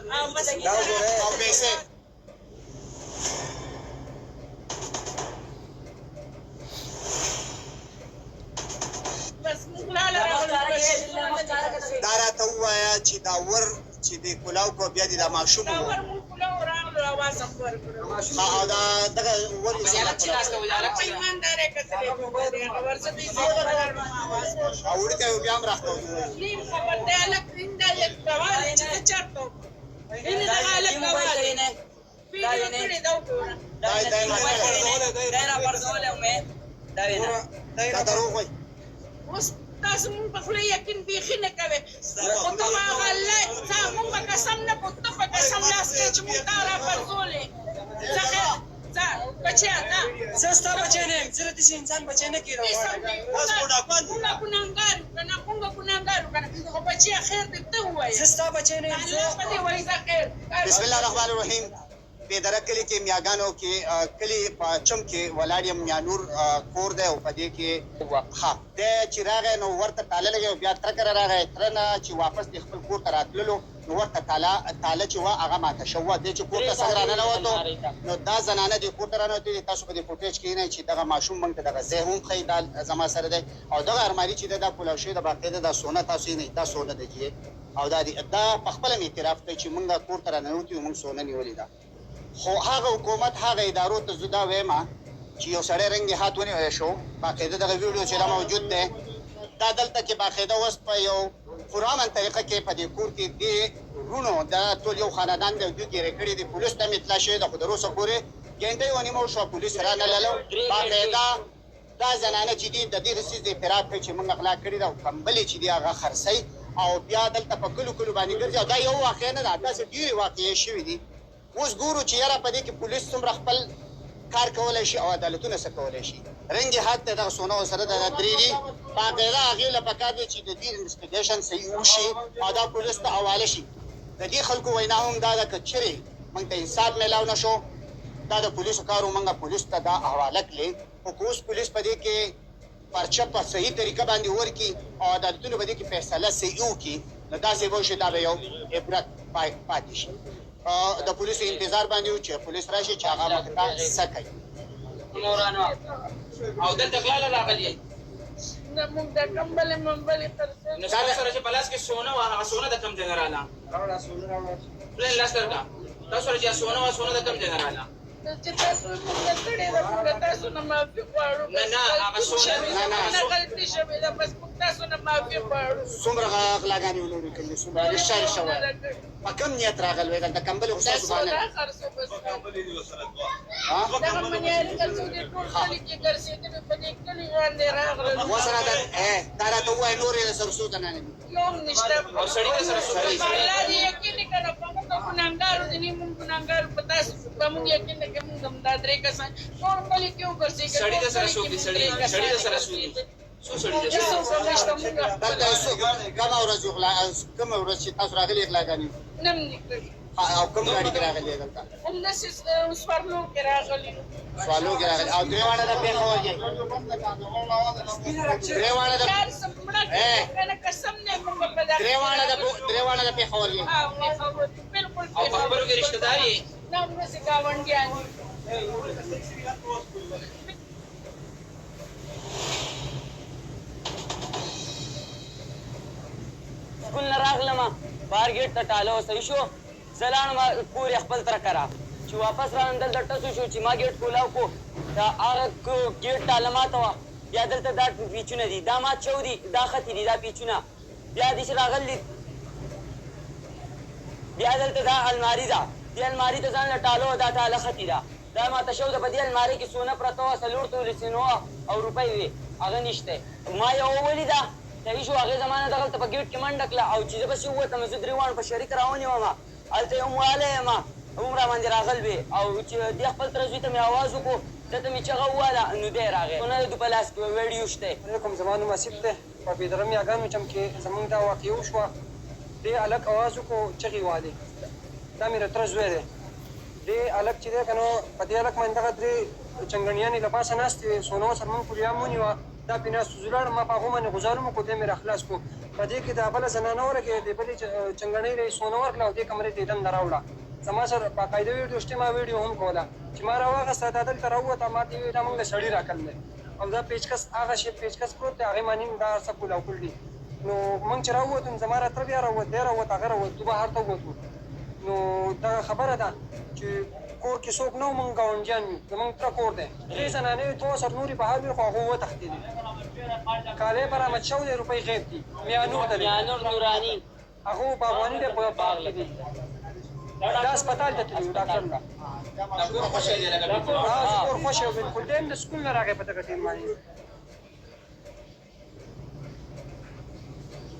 دا وګورئ او پیسې دا راته ووایه چې دا ور چې د کلاو کو بیا دې دا ماشوم و او دا دغه ور یې او وړي ته بیا هم راښکته دا دروغ وایي تاسو مونږ په خوله یقین بیخي نه کوئ خو ته به هغه مونږ به قسم نه کوو ته به قسم لاس کوې چې مونږ تا راپرځولې بچیا ته زه ستا بچی نه یم زه د داسې انسان بچی نه کېږم مونږ ګناهګار یو که نه مونږ ګناهګار یو که نه خو بچیا خیر دې ته ووایه زه ستا بچی نه یم الله به دې وایي زه خیر بسم الله الرحمن الرحیم بیدره کلی کې میاګانو کې کلی په چم کې ولاړ یم میانور کور دی او په دې کې ها دی چې راغی نو ورته تاله لګی او بیا ترکه راغی تره نه چې واپس د خپل کور ته راتللو نو ورته تاله چې وه هغه ماته شوه دی چې کور ته څنګه راننوتو نو دا زنانه دې کور ته رانوتې تاسو په دې فوټیج کې وینئ چې دغه ماشوم موږ ته دغه ځای هم ښایي دا زما سره دی او دغه الماري چې دی دا کولاو شوې ده باقاعده دا سونه تاسو وینئ دا سونه دی چې او دا په خپله مې اعتراف کوي چې موږ کور ته راننوتي وو موږ سونه نیولې ده خو هغه حکومت هغه ادارو ته زه دا وایم چې یو سړی رنګ هات ونیولی شو باقاعده دغه ویډیو چې دا موجود دی دا دلته کې باقاعده اوس په یو پرامن طریقه کې په دې کور کې دې وروڼو دا ټول یو خاندان دی دوی ګیرې کړي دي پولیس ته هم اطلاع شوې ده خو تر اوسه پورې ګنټه یو نیمه وشوه پولیس رانللو باقاعده دا زنانه چې دي د دغه څیز اعتراف کوي چې موږ غلا کړې ده او کمبلې چې دي هغه خرڅوي او بیا دلته په کلو کلو باندې ګرځي او دا یو واقعه نه ده داسې ډېرې واقعې شوي دي اوس ګورو چې یاره په دې کې پولیس څومره خپل کار کولی شي او عدالتونه څه کولی شي رنګ حد ته دغه سونه ورسره د درې دي باقاعده هغې له پکار دی چې د دې انویسټیګیشن صحیح وشي او دا پولیس ته حواله شي د دې خلکو وینا هم دا ده که چیرې موږ ته انصاف میلاو نه شو دا د پولیسو کار و موږ پولیس ته دا حواله کړې خو که اوس پولیس په دې کې پرچه په صحیح طریقه باندې ورکړي او عدالتونه په دې کې فیصله صحیح وکړي نو داسې به وشي دا به یو عبرت پاتې شي د پولیسو انتظار باندې و چې پولیس راشي چې هغه مخې ته څه کوي مورانو او دلته غلا راغلی نه مونږ د کمبلې ممبلې نو تاسو سره چې په لاس کې سونه وه هغه سونه د کوم ځای نه راغله پلین لاس درکړه تاسو سره چې سونه وه سونه د کوم ځای نه راغله چې تاسو مونږ کړې ده مونږ تاسو نه معافي غواړو نه هغه سونه نه غلطي شوې ده بس مونږ تاسو نه معافي غواړو څومره غلاګانې ولورې کړلې څومره رشتارې شوی په کوم نیت راغلی وی دلته کمبلې خو ستاسو باندې دغه منیاري ګرځو دې ټول کلي کې ګرځېدلي په دې کلي باندې راغلل وسره دا راته ووایه نور یې سره څو زنانې دي یو هم نشته او سړي ته سره څوک دی الله دې یقین نه کنه په موږ ګناهګارو دي نه موږ ګناهګار په تاسو په موږ یقین نه کوي موږ هم دا درې کسان ټول کلي کې وګرځېږي سړي ته سره څوک دي سړي ته سره څوک دي څو سړي ته سره دلته کومه ورځ چې تاسو راغلي غلاګانې نم نکړي او کوم ګاډي کې راغلي دلته همداسې سوارلو کې راغلي سوالو کې راغلي او درې واړه د پېښور کې درې واړه د قسم نه موږ په دا درې واړه د پېښور کې بالکل او په خبرو کې رشتہ داري نه موږ څه گاونډیان سکول نه راغلم بهر ګیټ ته ټاله صحیح شو زه لاړم کور یې خپل تره کره چې واپس رانم دلته ټسو شو چې ما ګیټ کولاو کو دا هغه ګیټ ټاله ماته وه بیا دلته دا پیچونه دي دا مات شوي دي دا ختې دي دا پیچونه بیا داسې راغلي بیا دلته دا الماري ده دې الماري ته ځان له ټاله دا ټاله ختې ده دا ماته شوې ده په دې المارۍ کې سونه پرته وه 4 تولې سینه وه او روپۍ وې هغه نشته ما یې وولیده صحیح شو هغې زما نه دغلته په ګیټ کې منډه کړه او چې زه پسې ووتم زه درې واړه په شریک راونیوم هلته یو موالی یم هم راباندې راغل وې او چې دې خپل تره زوی ته مې اواز وکړو ده ته مې چغه وواله نو دی راغی سونه د په لاس کې ویډیو شته علیکم زما نوم اسیب دی په بیدره میاګانو چم کې زمونږ دا واقعه وشوه دې هلک اواز وکړو چغې والې دا مې د تره زوی دی دې هلک چې دی که نو په دې هلک باندې دغه درې چنګڼیانې له پاسه ناستې وې سونه ورسره مونږ پورې هم ونیوه دا پې ناست وو. زه لاړم ما په هغو باندې غزارم وکړو دی مې را خلاص کړو. په دې کې دا بله زنانه ولګېده د بلې چنګڼۍ له یې سونه ورکړه او دې کمرې ته یې دنده راوړه. زما سره باقاعده ویډیو شته، ما ویډیو هم کوله چې ما راواغسته دا دلته راووته ما ته یې ویل دا موږ له سړي راکړل دی او دا پیچکس هغه شی پیچکس پروت دی هغې باندې دا هر څه پول او پول دي. نو موږ چې راووتو زما را تره بیا راووت دی راووت هغه راووت دوه بهر ته ووتو. نو دغه خبره ده چې کور کې څوک نه و موږ ګاونډیان یو زموږ تره کور دی. درې زنانې وې تو سر نورې بهر وې خو هغه وتښتېدې. کالی برآمد شوی دی روپۍ غیب دي میانور ته دی میانور نوراني هغه باغواني دی په باغ کې دی. دا هسپتال ته تللي وو ډاکټر ته. دا کور خوشی دی لکه بالکل. زه کور خوښ یم بالکل. دی هم د سکول نه راغی په دغه ټایم باندې